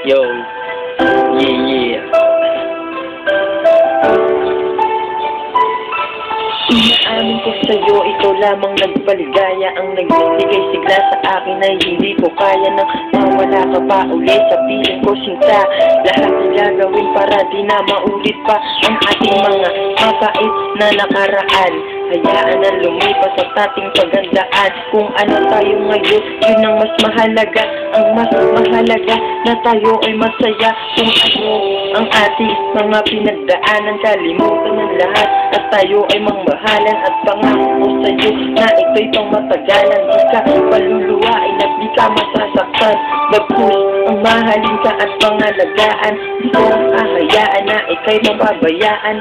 Yo, yeah. Inaamin ko sa'yo, ikaw lamang nagpaligaya. Ang nagbibigay sigla sa akin ay hindi ko kaya nang mawala ka pa ulit sa piling ko, sinta. Lahat ang gagawin para di na maulit pa ang ating mga mabait na nakaraan. Hayaan na lumipas sa ating paghandaan. Kung ano tayo ngayon, yun ang mas mahalaga. Ang mas mahalaga na tayo ay masaya. Kung ano ang ating mga pinagdaanan, kalimutan ng lahat at tayo ay mangmahalan. At pangako ko sa'yo na ito'y pang matagalan. Di ka paluluwain at di ka masasaktan. Bagkus ang mahalin ka at pangalagaan. Di ko hahayaan na ika'y mababayaan.